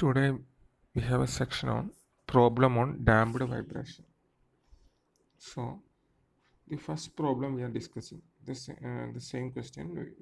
Today we have a section on problem on damped vibration. So the first problem we are discussing the same question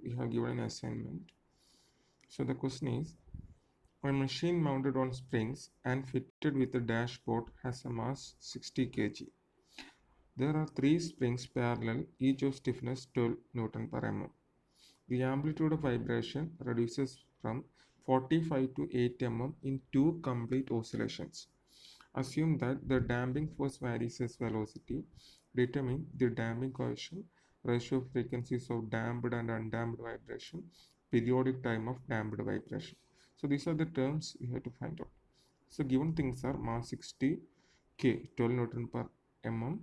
we have given an assignment. So the question is a machine mounted on springs and fitted with a dashboard has a mass 60 kg. There are three springs parallel, each of stiffness 12 Newton per mm. The amplitude of vibration reduces from 45 to 8 mm in two complete oscillations. Assume that the damping force varies as velocity. Determine the damping coefficient, ratio of frequencies of damped and undamped vibration, periodic time of damped vibration. So these are the terms we have to find out. So given things are mass 60 K, 12 Newton per mm.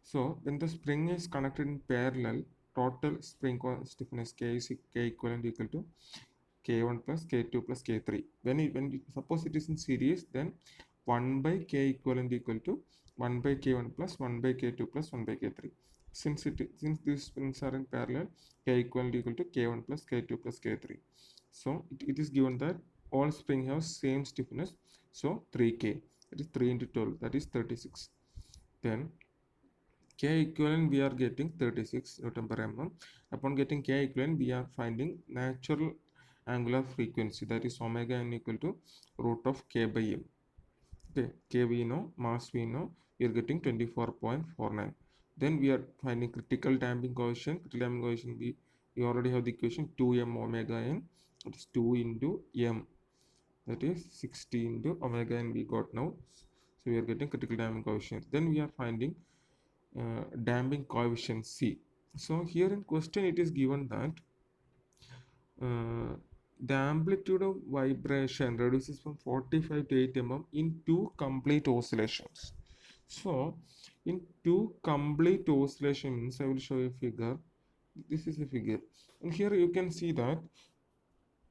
So when the spring is connected in parallel, total spring stiffness K is K equivalent equal to K1 plus K2 plus K3. Suppose it is in series, then 1 by K equivalent equal to 1 by K1 plus 1 by K2 plus 1 by K3. Since these springs are in parallel, K equivalent equal to K1 plus K2 plus K3. So it is given that all spring have same stiffness. So 3K, that is 3 into 12, that is 36. Then K equivalent we are getting 36 Newton per mm. Upon getting K equivalent, we are finding natural angular frequency, that is omega n equal to root of K by m. Okay, K we know, mass we know, we are getting 24.49. Then we are finding critical damping coefficient. Critical damping coefficient we already have the equation 2m omega n, that is 2 into m, that is 60 into omega n we got now. So we are getting critical damping coefficient. Then we are finding damping coefficient C. So here in question it is given that the amplitude of vibration reduces from 45 to 8 mm in two complete oscillations. So in two complete oscillations, I will show you a figure. This is a figure, and here you can see that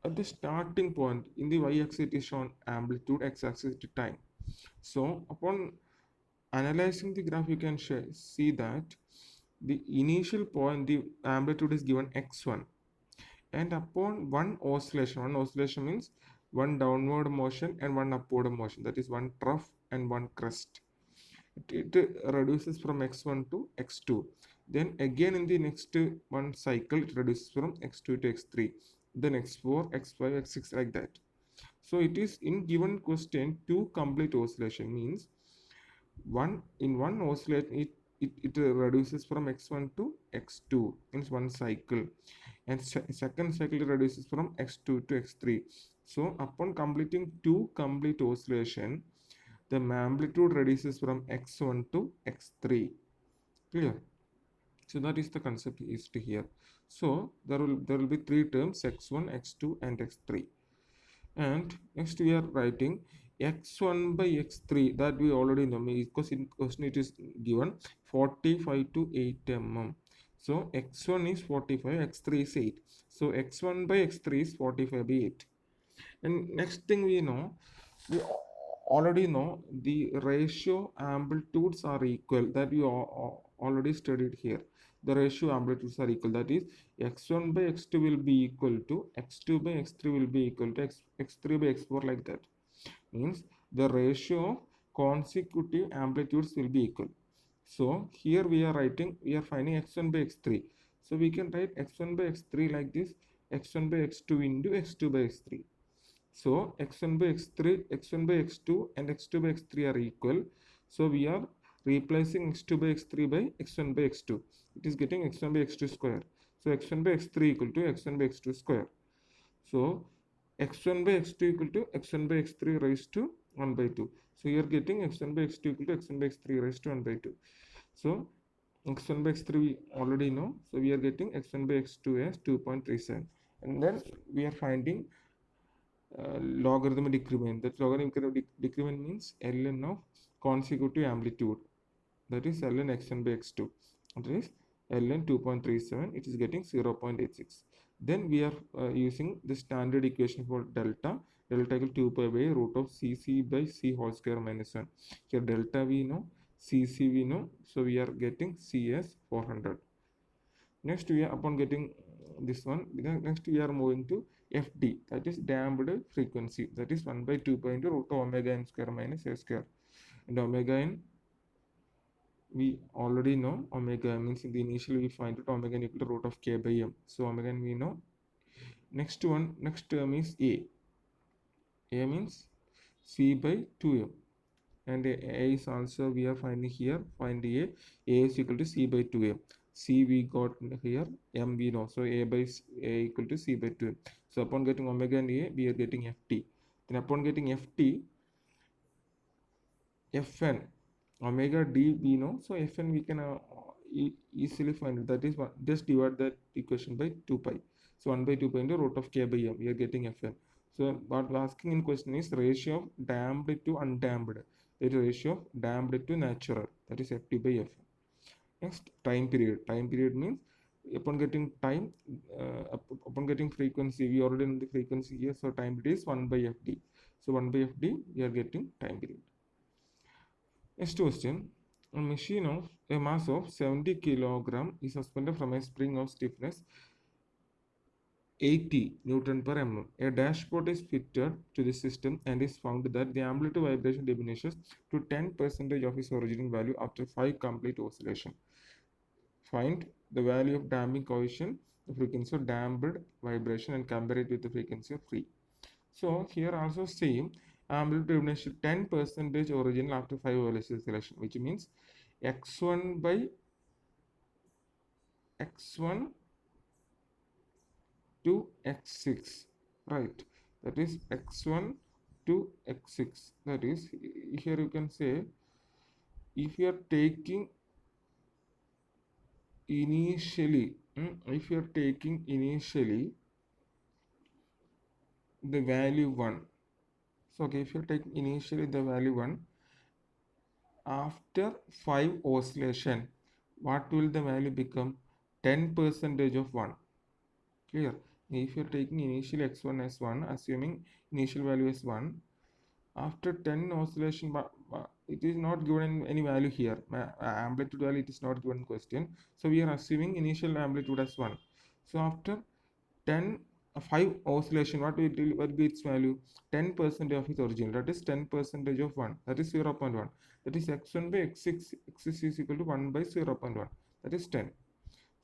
at the starting point in the y-axis it is shown amplitude, x-axis is time. So upon analyzing the graph, you can see that the initial point, the amplitude is given x1, and upon one oscillation means one downward motion and one upward motion, that is one trough and one crest. It reduces from x1 to x2. Then again in the next one cycle, it reduces from x2 to x3, then x4, x5, x6, like that. So it is in given question two complete oscillation means one oscillation it reduces from x1 to x2 means one cycle, and second cycle reduces from x2 to x3. So upon completing two complete oscillation, the amplitude reduces from x1 to x3. Clear? So that is the concept is to here. So there will be three terms, x1, x2 and x3. And next we are writing x1 by x3, that we already know because in question it is given 45 to 8 mm. So x1 is 45, x3 is 8. So x1 by x3 is 45 by 8. And next thing we already know the ratio amplitudes are equal, that we already studied here. The ratio amplitudes are equal, that is x1 by x2 will be equal to x2 by x3 will be equal to x3 by x4, like that. Means the ratio of consecutive amplitudes will be equal. So here we are finding x1 by x3. So we can write x1 by x3 like this, x1 by x2 into x2 by x3. So x1 by x3, x1 by x2 and x2 by x3 are equal. So we are replacing x2 by x3 by x1 by x2. It is getting x1 by x2 square. So x1 by x3 equal to x1 by x2 square. So x1 by x2 equal to x1 by x3 raised to 1 by 2. So you are getting x1 by x2 equal to x1 by x3 raised to 1 by 2. So x1 by x3 we already know. So we are getting x1 by x2 as 2.37. And then we are finding logarithmic decrement. That logarithmic decrement means ln of consecutive amplitude, that is ln x1 by x2, that is ln 2.37, it is getting 0.86. Then we are using the standard equation for delta equal 2 pi by root of cc by c whole square minus 1. Here delta we know, cc we know, so we are getting c as 400. Next we are upon getting this one. Next we are moving to FD, that is damped frequency, that is 1 by 2 pi into root of omega n square minus a square. And omega n we already know. Omega means in the initial we find out omega n equal to root of k by m. So omega n we know. Next term is A. A means C by 2m. And A is also we are finding here. Find A. A is equal to C by 2m. C we got here. M we know. So A by A equal to C by 2m. So upon getting omega and A, we are getting Ft. Then upon getting Ft, Fn, omega d we know. So Fn we can easily find it. That is one. Just divide that equation by 2 pi. So 1 by 2 pi into root of k by m. We are getting Fn. So what we're asking in question is ratio of damped to undamped. That is ratio of damped to natural. That is Ft by Fn. Next, time period. Time period means upon getting time, upon getting frequency, we already know the frequency here. So time period is 1 by Fd. So 1 by Fd, we are getting time period. Next question. A machine of a mass of 70 kg is suspended from a spring of stiffness 80 Newton per mm. A dashboard is fitted to the system and is found that the amplitude vibration diminishes to 10% of its original value after 5 complete oscillation. Find the value of damping coefficient, the frequency of damped vibration, and compare it with the frequency of free. So here also same, amplitude diminishes 10% original after 5 oscillation, which means x1 by x1 to x6, right? That is x1 to x6. That is, here you can say, if you are taking initially, the value 1. So okay, if you take initially the value 1, after 5 oscillation, what will the value become? 10% of 1. Clear? If you are taking initial x1 as 1, assuming initial value is 1, after 10 oscillation, it is not given any value here. Amplitude value it is not given question. So we are assuming initial amplitude as 1. So after 5 oscillation, what will be its value? 10% of its original. That is 10% of 1. That is 0.1. That is x1 by x6. x6 is equal to 1 by 0.1. That is 10.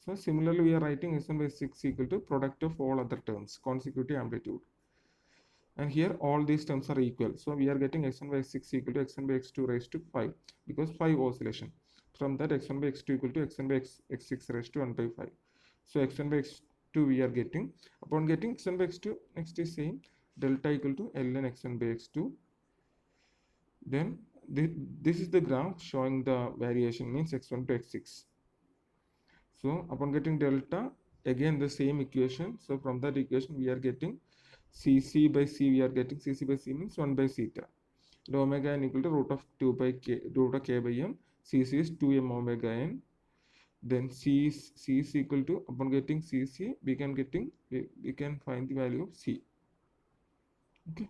So similarly, we are writing x1 by 6 equal to product of all other terms, consecutive amplitude. And here all these terms are equal. So we are getting x1 by x6 equal to x1 by x2 raised to 5 because 5 oscillation. From that x1 by x2 equal to x1 by x6 raised to 1 by 5. So x1 by x2 we are getting. Upon getting x1 by x2, next is same, delta equal to ln x1 by x2. Then this is the graph showing the variation, means x1 to x6. So upon getting delta, again the same equation. So from that equation we are getting Cc by C, we are getting Cc by C means 1 by theta. And omega n equal to root of 2 by k, root of k by m. Cc is 2m omega n. Then C is equal to, upon getting Cc, we can find the value of C. Okay.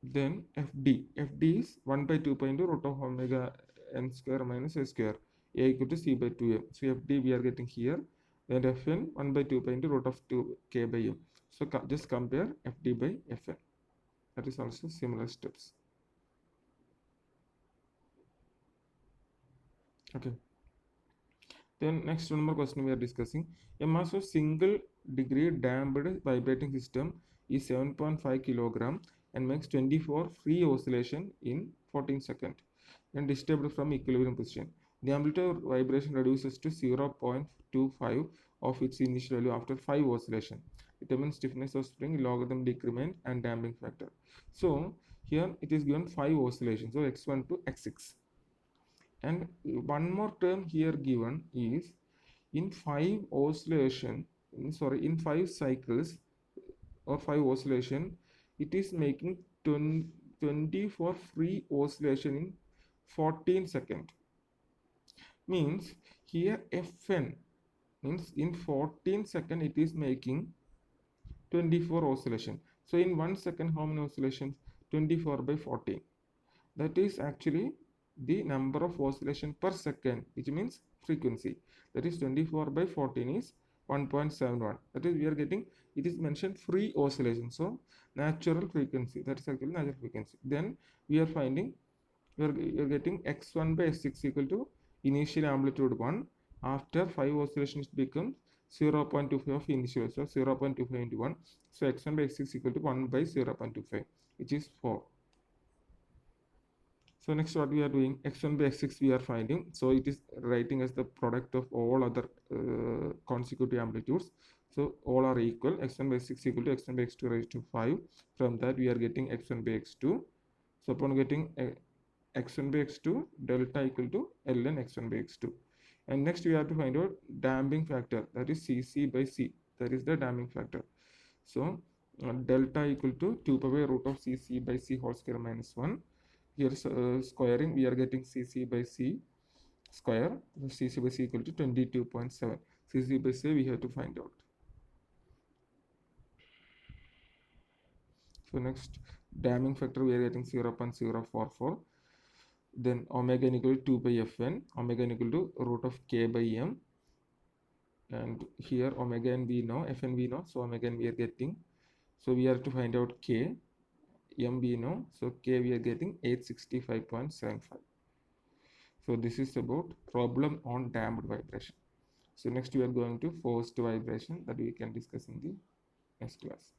Then FD is 1 by 2 pi into root of omega n square minus a square. A equal to C by 2m. So FD we are getting here. Then Fn 1 by 2 pi into root of 2 k by m. So just compare FD by Fn. That is also similar steps. Okay. Then next one more question we are discussing. A mass of single degree damped vibrating system is 7.5 kilogram and makes 24 free oscillation in 14 seconds and disturbed from equilibrium position. The amplitude vibration reduces to 0.25 of its initial value after 5 oscillation. Determine stiffness of spring, logarithm decrement, and damping factor. So here it is given 5 oscillations, so x1 to x6. And one more term here given is in 5 oscillation, in 5 cycles or 5 oscillation, it is making 24 free oscillation in 14 seconds. Means here Fn means in 14 seconds it is making 24 oscillation. So in 1 second how many oscillations? 24 by 14. That is actually the number of oscillation per second, which means frequency. That is 24 by 14 is 1.71. That is we are getting, it is mentioned free oscillation. So natural frequency, that is actually natural frequency. Then we are finding, we are getting x1 by s6 equal to initial amplitude 1. After 5 oscillations it becomes 0.25 of initial, so 0.25 into 1. So x1 by x6 equal to 1 by 0.25, which is 4. So next what we are doing, x1 by x6 we are finding. So it is writing as the product of all other consecutive amplitudes. So all are equal. x1 by x6 equal to x1 by x2 raised to 5. From that we are getting x1 by x2. So upon getting x1 by x2, delta equal to ln x1 by x2. And next we have to find out damping factor, that is cc by c. That is the damping factor. So delta equal to 2 pi by root of cc by c whole square minus 1. Here squaring, we are getting cc by c square. Cc by c equal to 22.7. Cc by c we have to find out. So next damping factor we are getting 0.044. Then omega n equal to 2 by fn, omega n equal to root of k by m. And here omega n we know, fn we know, so omega n we are getting. So we have to find out k, m we know, so k we are getting 865.75. So this is about problem on damped vibration. So next we are going to forced vibration, that we can discuss in the next class.